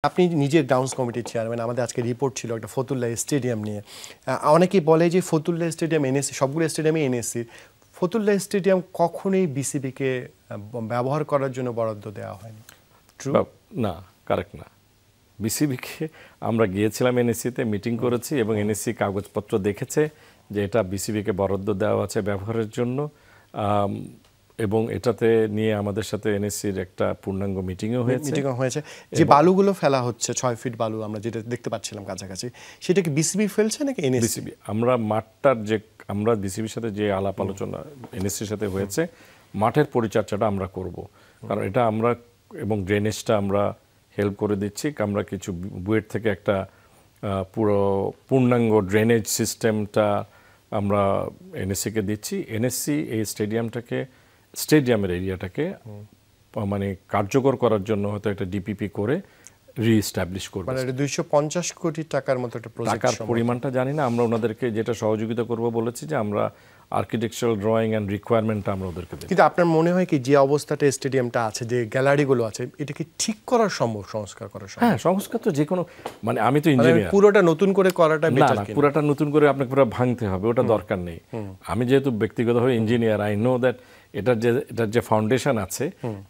আপনি নিজে গ্রাউন্ডস কমিটির চেয়ারম্যান। আমাদের আজকে রিপোর্ট ছিল একটা ফতুল্লাহ স্টেডিয়াম নিয়ে। অনেকেই বলে যে ফতুল্লাহ স্টেডিয়াম এনএসসি, সবগুলো স্টেডিয়ামে এনএসসি, ফতুল্লাহ স্টেডিয়াম কখনোই বিসিবিকে ব্যবহার করার জন্য বরাদ্দ দেওয়া হয়নি। ট্রু? না, কারেক্ট না। বিসিবিকে আমরা গিয়েছিলাম, এনএসসিতে মিটিং করেছি এবং এনএসসি কাগজপত্র দেখেছে যে এটা বিসিবিকে বরাদ্দ দেওয়া আছে ব্যবহারের জন্য, এবং এটাতে নিয়ে আমাদের সাথে এনএসসির একটা পূর্ণাঙ্গ মিটিংও হয়েছে। যে বালুগুলো ফেলা হচ্ছে 6 ফিট বালু, আমরা যেটা দেখতে পাচ্ছিলাম কাছাকাছি, সেটা কি বিসিবি ফেলছে নাকি এনএসসি? বিসিবি। আমরা মাঠটার যে আমরা বিসিবির সাথে যে আলাপ আলোচনা এনএসসির সাথে হয়েছে, মাঠের পরিচর্যাটা আমরা করব, কারণ এটা আমরা এবং ড্রেনেজটা আমরা হেল্প করে দিচ্ছি। আমরা কিছু বুয়েট থেকে একটা পুরো পূর্ণাঙ্গ ড্রেনেজ সিস্টেমটা আমরা এনএসসিকে দিচ্ছি। এনএসসি এই স্টেডিয়ামের এরিয়াটাকে মানে কার্যকর করার জন্য হয়তো একটা ডিপিপি করে রিএস্টাবলিশ করবে। মানে 250 কোটি টাকার মতো একটা প্রজেক্ট। টাকার পরিমাণটা জানি না, আমরা ওনাদেরকে যেটা সহযোগিতা করব বলেছি যে আমরা আর্কিটেকচারাল ড্রয়িং অ্যান্ড রিকোয়ারমেন্টটা আমরা ওদেরকে দেব। কিন্তু আপনার মনে হয় কি যে অবস্থাটা স্টেডিয়ামটা আছে, যে গ্যালারিগুলো আছে, এটা কি ঠিক করা সম্ভব, সংস্কার করা সম্ভব? হ্যাঁ, সংস্কার তো যে কোনো, মানে আমি তো ইঞ্জিনিয়ার, পুরোটা নতুন করে করাটা বেটার না, পুরোটা নতুন করে আপনাকে পুরো ভাঙতে হবে, ওটা দরকার নেই। আমি যেহেতু ব্যক্তিগতভাবে ইঞ্জিনিয়ার, আই নো দ্যাট এটার যে ফাউন্ডেশন আছে,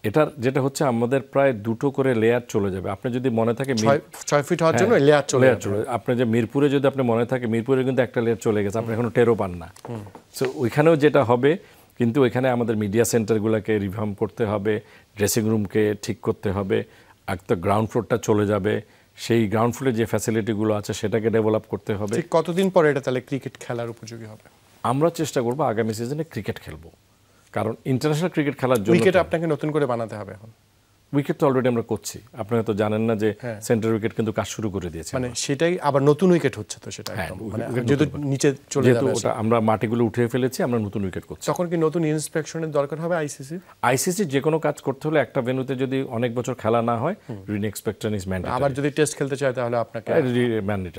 এটার যেটা হচ্ছে আমাদের প্রায় 2টো করে লেয়ার চলে যাবে। আপনি যদি মনে থাকে 6 ফিট হওয়ার জন্য লেয়ার চলে আপনি যে মিরপুরে যদি আপনি মনে থাকে, মিরপুরে কিন্তু একটা লেয়ার চলে গেছে, আপনি এখনো টেরও পান না। সো ওইখানেও যেটা হবে, কিন্তু ওইখানে আমাদের মিডিয়া সেন্টারগুলোকে রিভার্ম করতে হবে, ড্রেসিং রুমকে ঠিক করতে হবে, একটা গ্রাউন্ড ফ্লোরটা চলে যাবে, সেই গ্রাউন্ড ফ্লোরে যে ফ্যাসিলিটিগুলো আছে সেটাকে ডেভেলপ করতে হবে। ঠিক কতদিন পরে এটা তাহলে ক্রিকেট খেলার উপযোগী হবে? আমরা চেষ্টা করব আগামী সিজনে ক্রিকেট খেলবো, কারণ ইন্টারন্যাশনাল ক্রিকেট খেলার জন্য উইকেট আপনাকে নতুন করে বানাতে হবে। এখন উইকেট তো অলরেডি আমরা করছি, আপনারা তো জানেন না যে সেন্টার উইকেট কিন্তু কাজ শুরু করে দিয়েছে। মানে সেটাই আবার নতুন উইকেট হচ্ছে, তো সেটা মানে যেহেতু নিচে চলে যাবে, ওটা আমরা মাটিগুলো উঠিয়ে ফেলেছি, আমরা নতুন উইকেট করছি। তখন কি নতুন ইন্সপেকশনের দরকার হবে আইসিসি যে কোনো কাজ করতে হলে একটা ভেন্যুতে যদি অনেক বছর খেলা না হয়, রি ইন্সপেকশন ইজ ম্যান্ডেটরি। আবার যদি টেস্ট খেলতে চায় তাহলে আপনাকে ম্যান্ডেটরি।